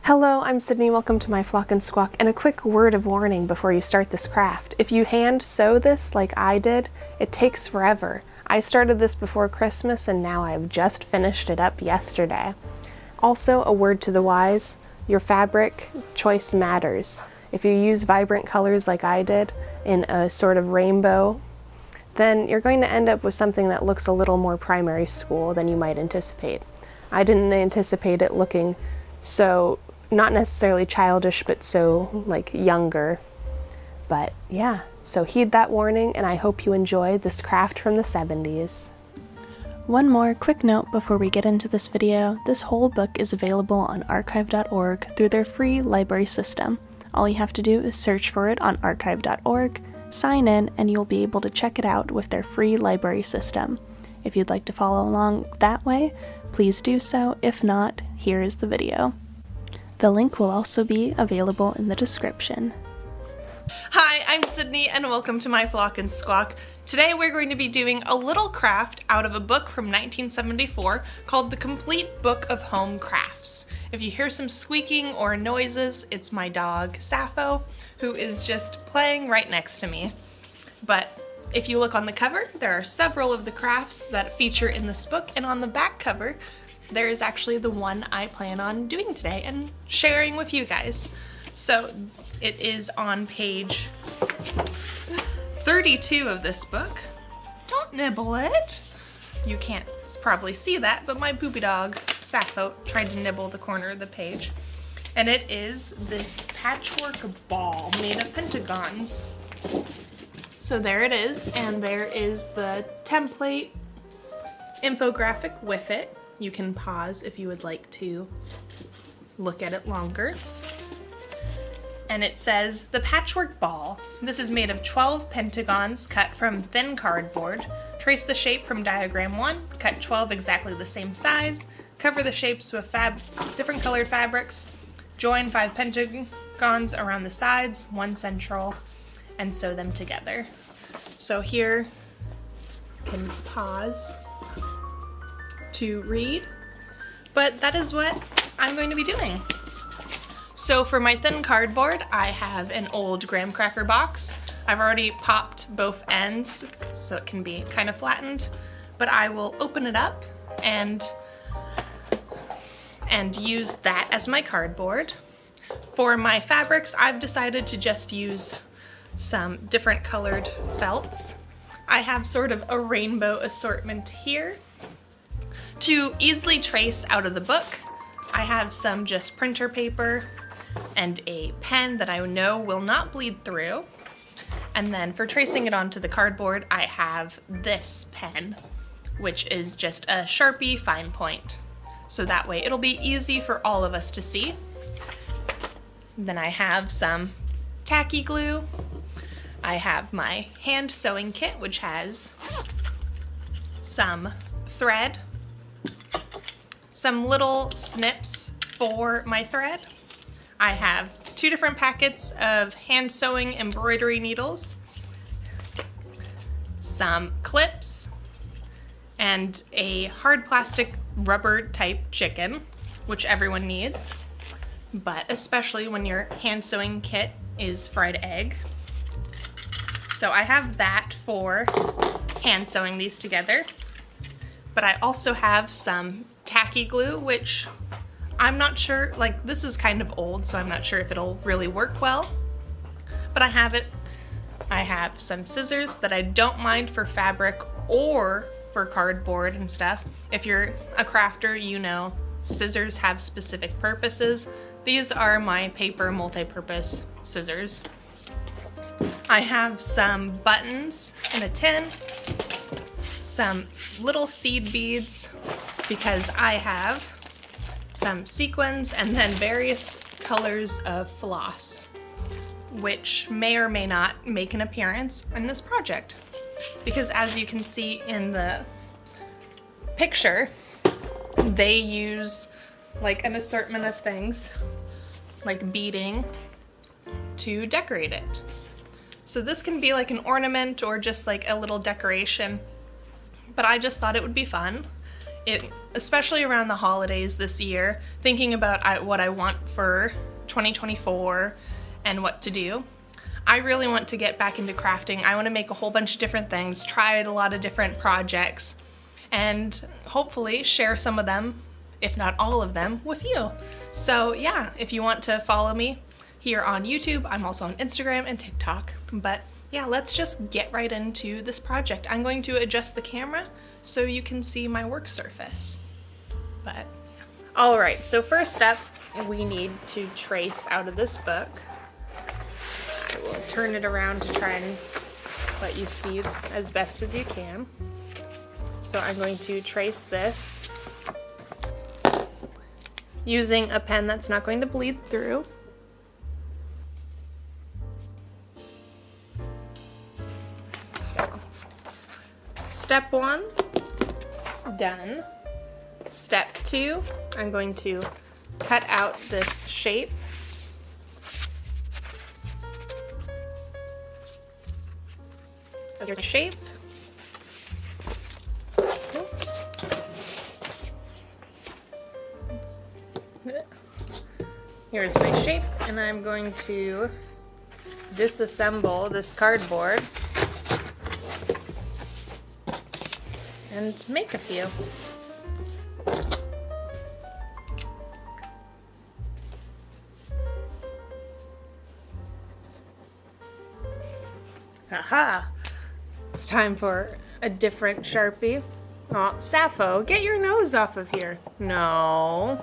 Hello, I'm Sydney. Welcome to my Flock and Squawk, and a quick word of warning before you start this craft. If you hand sew this like I did, it takes forever. I started this before Christmas and now I've just finished it up yesterday. Also, a word to the wise, your fabric choice matters. If you use vibrant colors like I did in a sort of rainbow, then you're going to end up with something that looks a little more primary school than you might anticipate. I didn't anticipate it looking so, not necessarily childish, but so like younger. But yeah, so heed that warning, and I hope you enjoy this craft from the 70s. One more quick note before we get into this video. This whole book is available on archive.org through their free library system. All you have to do is search for it on archive.org, sign in, and you'll be able to check it out with their free library system. If you'd like to follow along that way, please do so. If not, here is the video. The link will also be available in the description. Hi, I'm Sydney and welcome to my Flock and Squawk. Today we're going to be doing a little craft out of a book from 1974 called The Complete Book of Home Crafts. If you hear some squeaking or noises, it's my dog, Sappho, who is just playing right next to me. But if you look on the cover, there are several of the crafts that feature in this book, and on the back cover, there is actually the one I plan on doing today and sharing with you guys. So it is on page 32 of this book. Don't nibble it. You can't probably see that, but my poopy dog, Sappho, tried to nibble the corner of the page. And it is this patchwork ball made of pentagons. So there it is, and there is the template infographic with it. You can pause if you would like to look at it longer. And it says, the patchwork ball. This is made of 12 pentagons cut from thin cardboard. Trace the shape from diagram 1, cut 12 exactly the same size, cover the shapes with different colored fabrics, join 5 pentagons around the sides, 1 central, and sew them together. So here, you can pause to read, but that is what I'm going to be doing. So for my thin cardboard, I have an old graham cracker box. I've already popped both ends so it can be kind of flattened, but I will open it up and use that as my cardboard. For my fabrics, I've decided to just use some different colored felts. I have sort of a rainbow assortment here. To easily trace out of the book, I have some just printer paper and a pen that I know will not bleed through. And then for tracing it onto the cardboard, I have this pen, which is just a Sharpie fine point. So that way it'll be easy for all of us to see. Then I have some tacky glue. I have my hand sewing kit, which has some thread, some little snips for my thread. I have 2 different packets of hand sewing embroidery needles, some clips, and a hard plastic rubber type chicken, which everyone needs, but especially when your hand sewing kit is fried egg. So I have that for hand sewing these together, but I also have some tacky glue, which I'm not sure, like this is kind of old, so I'm not sure if it'll really work well, but I have it. I have some scissors that I don't mind for fabric or for cardboard and stuff. If you're a crafter, you know scissors have specific purposes. These are my paper multi-purpose scissors. I have some buttons in a tin, some little seed beads, because I have some sequins and then various colors of floss, which may or may not make an appearance in this project. Because as you can see in the picture, they use like an assortment of things, like beading, to decorate it. So this can be like an ornament or just like a little decoration, but I just thought it would be fun. It especially around the holidays this year, thinking about what I want for 2024 and what to do. I really want to get back into crafting. I want to make a whole bunch of different things, try a lot of different projects, and hopefully share some of them, if not all of them, with you. So yeah, if you want to follow me here on YouTube, I'm also on Instagram and TikTok. But yeah, let's just get right into this project. I'm going to adjust the camera so you can see my work surface. But all right, so first up, we need to trace out of this book. I will turn it around to try and let you see as best as you can. So I'm going to trace this using a pen that's not going to bleed through. So, step 1, done. Step 2, I'm going to cut out this shape. So here's my shape. Oops. Here's my shape, and I'm going to disassemble this cardboard and make a few. Aha! It's time for a different Sharpie. Oh, Sappho, get your nose off of here. No.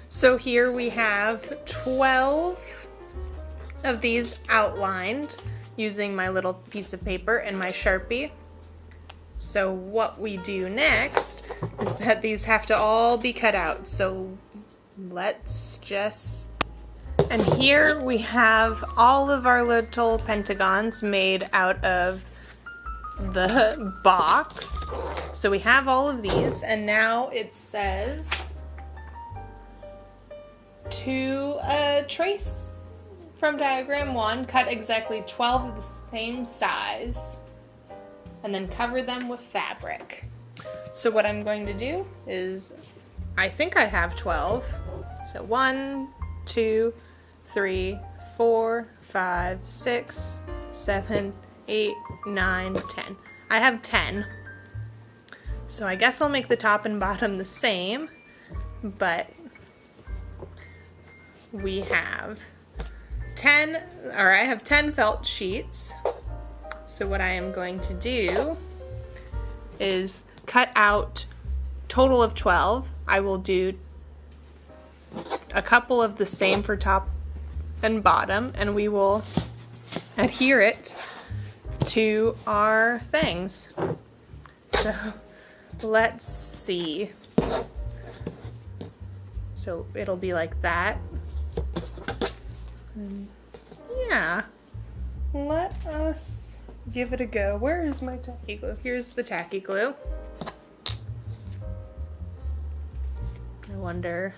So here we have 12 of these outlined using my little piece of paper and my Sharpie. So what we do next is that these have to all be cut out. So let's just... And here we have all of our little pentagons made out of the box. So we have all of these, and now it says to trace from diagram 1, cut exactly 12 of the same size, and then cover them with fabric. So what I'm going to do is, I think I have 12. So 1, 2, 3, 4, 5, 6, 7, 8, 9, 10. I have 10. So I guess I'll make the top and bottom the same, but we have 10, or I have 10 felt sheets. So what I am going to do is cut out total of 12. I will do a couple of the same for top and bottom, and we will adhere it to our things. So let's see. So it'll be like that. And yeah, let us give it a go. Where is my tacky glue? Here's the tacky glue. I wonder.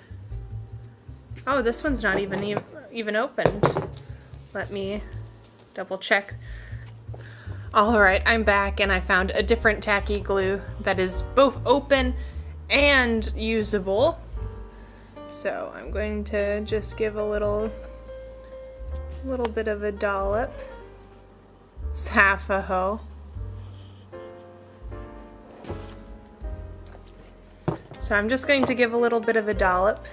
Oh, this one's not even opened. Let me double check. All right, I'm back, and I found a different tacky glue that is both open and usable. So I'm going to just give a little bit of a dollop. Sappho. So I'm just going to give a little bit of a dollop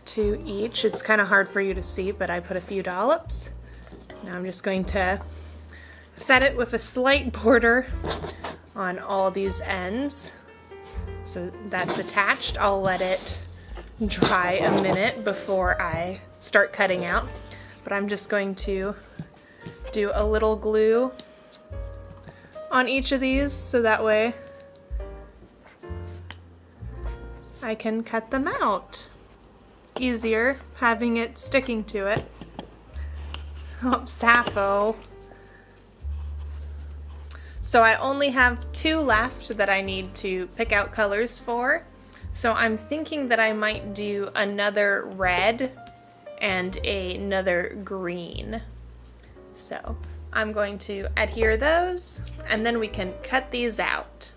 to each. It's kind of hard for you to see, but I put a few dollops. Now I'm just going to set it with a slight border on all these ends. So that's attached. I'll let it dry a minute before I start cutting out. But I'm just going to do a little glue on each of these so that way I can cut them out. Easier having it sticking to it. Oh, Sappho. So I only have 2 left that I need to pick out colors for. So I'm thinking that I might do another red and another green. So I'm going to adhere those, and then we can cut these out.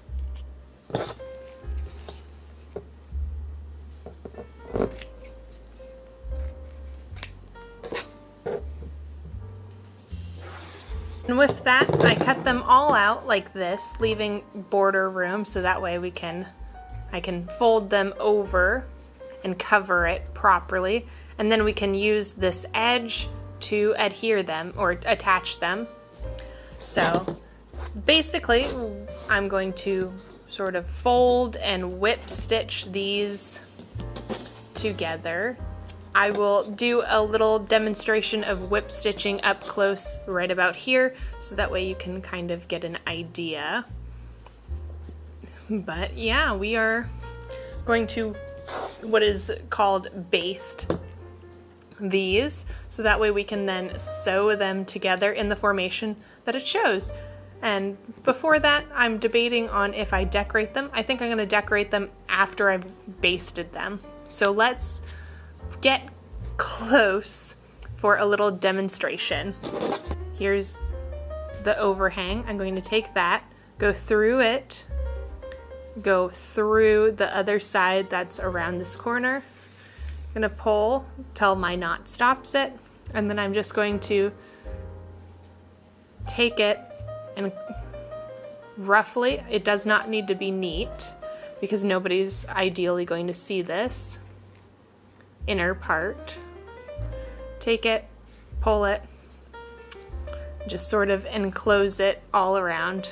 And with that, I cut them all out like this, leaving border room so that way I can fold them over and cover it properly, and then we can use this edge to adhere them or attach them. So basically, I'm going to sort of fold and whip stitch these together. I will do a little demonstration of whip stitching up close right about here, so that way you can kind of get an idea. But yeah, we are going to what is called baste these, so that way we can then sew them together in the formation that it shows. And before that, I'm debating on if I decorate them. I think I'm going to decorate them after I've basted them. So let's get close for a little demonstration. Here's the overhang. I'm going to take that, go through it, go through the other side that's around this corner. I'm going to pull till my knot stops it, and then I'm just going to take it and roughly, it does not need to be neat because nobody's ideally going to see this inner part. Take it, pull it, just sort of enclose it all around.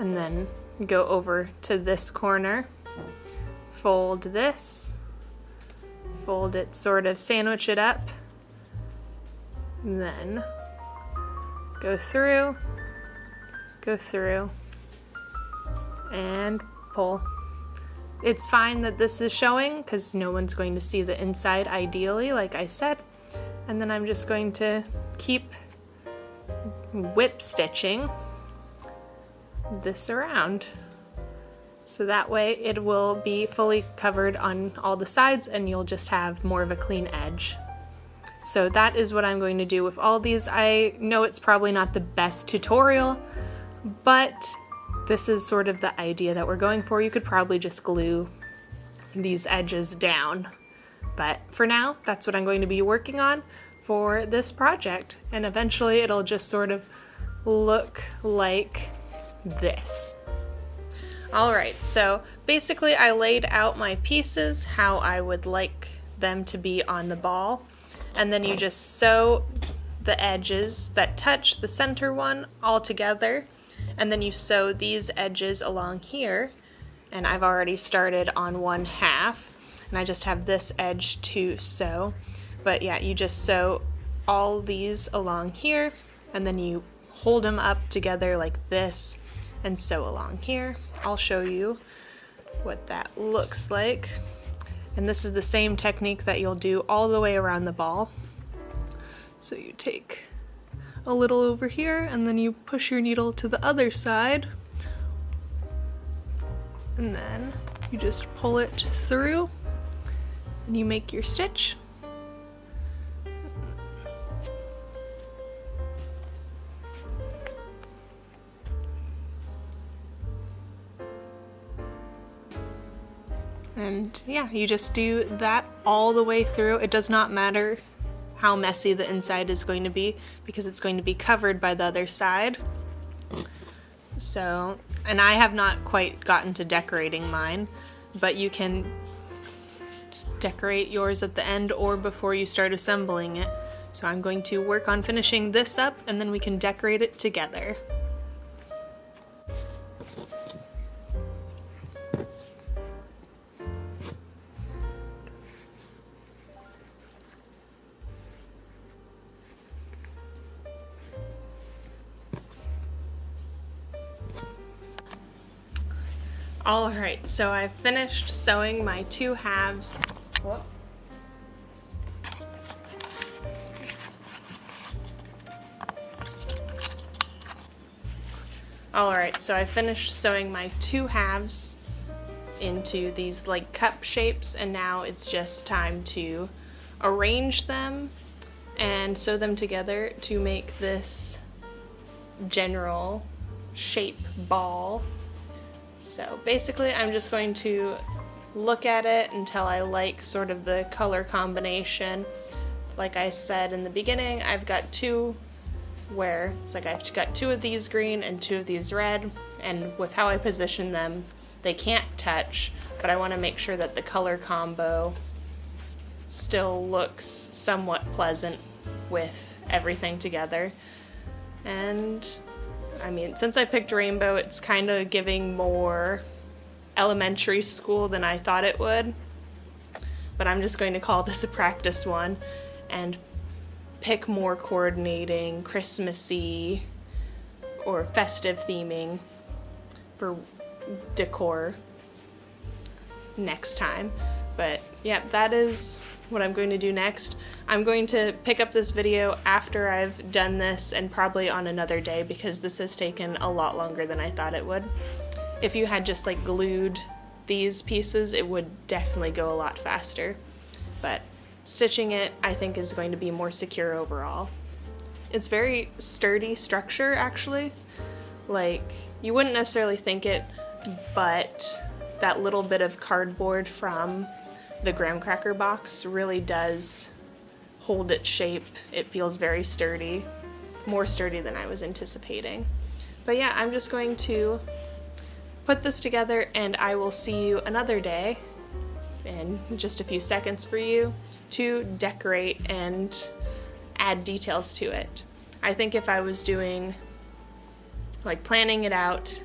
And then go over to this corner, fold this, fold it, sort of sandwich it up, and then go through, and pull. It's fine that this is showing because no one's going to see the inside ideally, like I said. And then I'm just going to keep whip stitching this around. So that way it will be fully covered on all the sides and you'll just have more of a clean edge. So that is what I'm going to do with all these. I know it's probably not the best tutorial, but this is sort of the idea that we're going for. You could probably just glue these edges down. But for now, that's what I'm going to be working on for this project. And eventually it'll just sort of look like this. Alright, so basically I laid out my pieces how I would like them to be on the ball. And then you just sew the edges that touch the center one all together. And then you sew these edges along here, and I've already started on one half, and I just have this edge to sew. But yeah, you just sew all these along here, and then you hold them up together like this, and sew along here. I'll show you what that looks like. And this is the same technique that you'll do all the way around the ball. So you take a little over here, and then you push your needle to the other side, and then you just pull it through, and you make your stitch. And yeah, you just do that all the way through. It does not matter how messy the inside is going to be because it's going to be covered by the other side. So, and I have not quite gotten to decorating mine, but you can decorate yours at the end or before you start assembling it. So I'm going to work on finishing this up and then we can decorate it together. Alright, so I've finished sewing my two halves. Whoop. Alright, so I finished sewing my 2 halves into these like cup shapes, and now it's just time to arrange them and sew them together to make this general shape ball. So basically I'm just going to look at it until I like sort of the color combination. Like I said in the beginning, I've got 2 where it's like I've got 2 of these green and 2 of these red, and with how I position them, they can't touch, but I want to make sure that the color combo still looks somewhat pleasant with everything together. And I mean, since I picked rainbow, it's kind of giving more elementary school than I thought it would, but I'm just going to call this a practice one and pick more coordinating, Christmassy or festive theming for decor next time. But yeah, that is what I'm going to do next. I'm going to pick up this video after I've done this, and probably on another day, because this has taken a lot longer than I thought it would. If you had just like glued these pieces, it would definitely go a lot faster. But stitching it, I think, is going to be more secure overall. It's very sturdy structure, actually. Like, you wouldn't necessarily think it, but that little bit of cardboard from the graham cracker box really does hold its shape. It feels very sturdy, more sturdy than I was anticipating. But yeah, I'm just going to put this together, and I will see you another day in just a few seconds for you to decorate and add details to it. I think if I was doing, like, planning it out,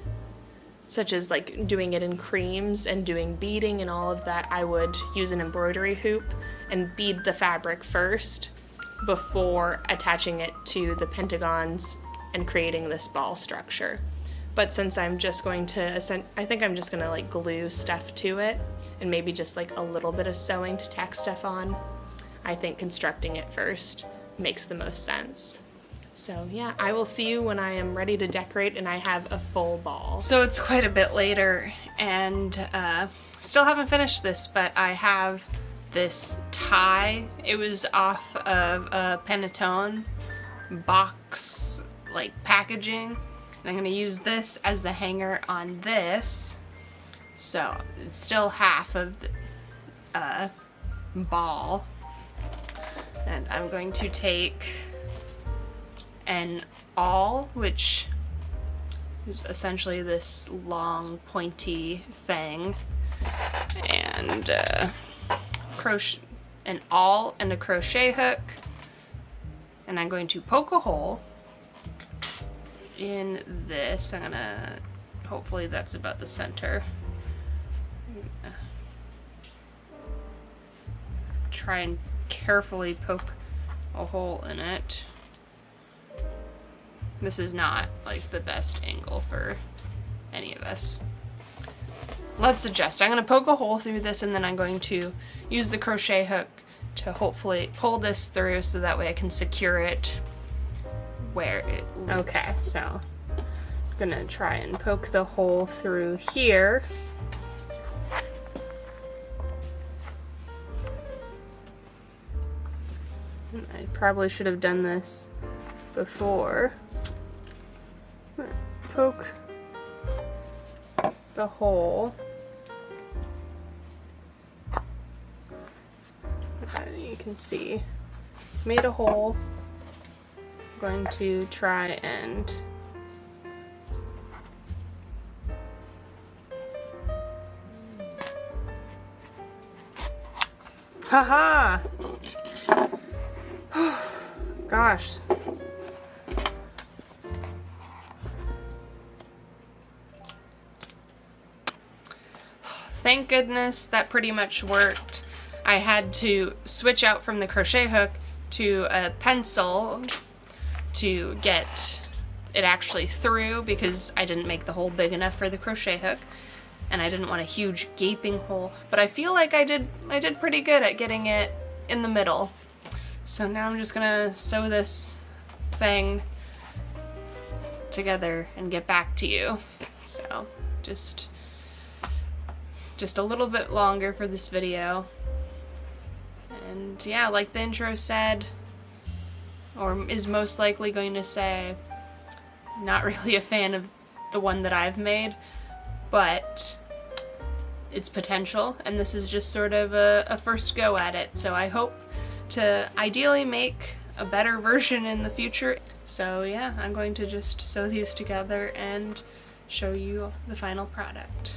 such as like doing it in creams and doing beading and all of that, I would use an embroidery hoop and bead the fabric first before attaching it to the pentagons and creating this ball structure. But since I'm just going to, I think I'm just gonna like glue stuff to it and maybe just like a little bit of sewing to tack stuff on, I think constructing it first makes the most sense. So yeah, I will see you when I am ready to decorate and I have a full ball. So it's quite a bit later, and still haven't finished this, but I have this tie. It was off of a Panettone box like packaging, and I'm gonna use this as the hanger on this. So it's still half of the ball, and I'm going to take an awl, which is essentially this long pointy thing, and crochet, an awl and a crochet hook, and I'm going to poke a hole in this. I'm gonna, hopefully that's about the center. Try and carefully poke a hole in it. This is not like the best angle for any of us. Let's adjust. I'm going to poke a hole through this, and then I'm going to use the crochet hook to hopefully pull this through so that way I can secure it where it leaves. Okay, so I'm going to try and poke the hole through here. I probably should have done this before. Poke the hole. You can see, made a hole. I'm going to try and haha. Gosh. Thank goodness that pretty much worked. I had to switch out from the crochet hook to a pencil to get it actually through, because I didn't make the hole big enough for the crochet hook, and I didn't want a huge gaping hole. But I feel like I did pretty good at getting it in the middle. So now I'm just gonna sew this thing together and get back to you. So just a little bit longer for this video. And yeah, like the intro said, or is most likely going to say, not really a fan of the one that I've made, but it's potential, and this is just sort of a first go at it. So I hope to ideally make a better version in the future. So yeah, I'm going to just sew these together and show you the final product.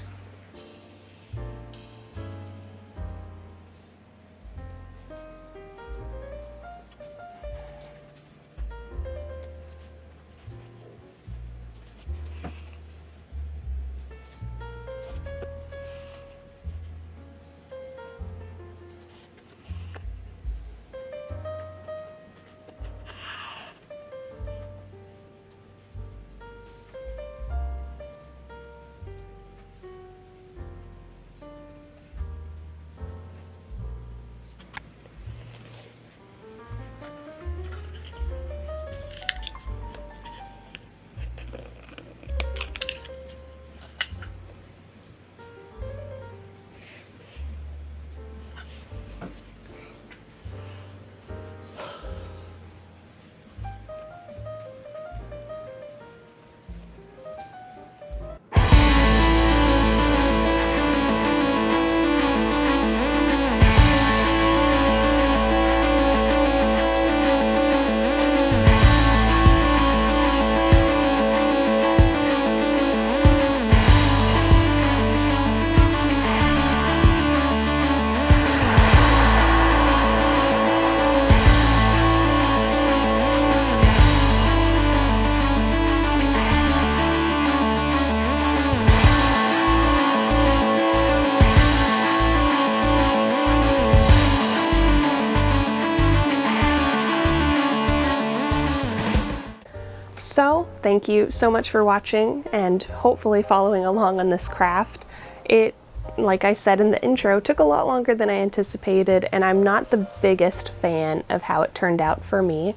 So, thank you so much for watching and hopefully following along on this craft. It, like I said in the intro, took a lot longer than I anticipated, and I'm not the biggest fan of how it turned out for me.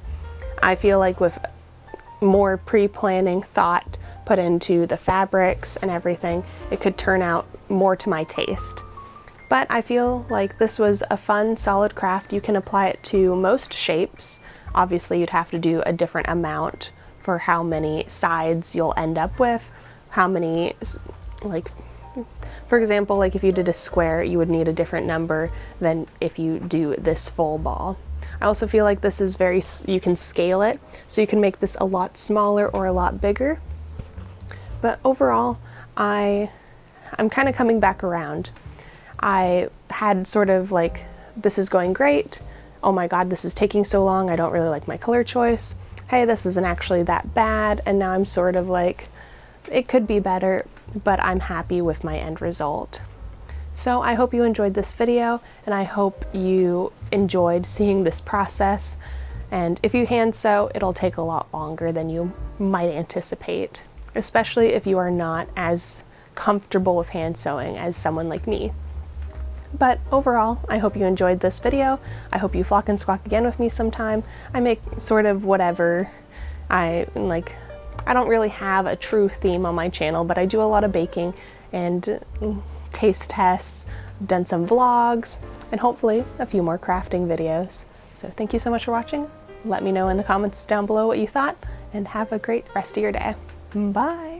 I feel like with more pre-planning thought put into the fabrics and everything, it could turn out more to my taste. But I feel like this was a fun, solid craft. You can apply it to most shapes. Obviously, you'd have to do a different amount for how many sides you'll end up with, how many, like, for example, like if you did a square, you would need a different number than if you do this full ball. I also feel like this is very, you can scale it, so you can make this a lot smaller or a lot bigger. But overall, I'm kind of coming back around. I had sort of like, this is going great, oh my god, this is taking so long, I don't really like my color choice. Hey, this isn't actually that bad, and now I'm sort of like, it could be better, but I'm happy with my end result. So I hope you enjoyed this video, and I hope you enjoyed seeing this process. And if you hand sew, it'll take a lot longer than you might anticipate, especially if you are not as comfortable with hand sewing as someone like me. But overall, I hope you enjoyed this video. I hope you flock and squawk again with me sometime. I make sort of whatever I like. I don't really have a true theme on my channel, but I do a lot of baking and taste tests, done some vlogs, and hopefully a few more crafting videos. So thank you so much for watching. Let me know in the comments down below what you thought, and have a great rest of your day. Bye!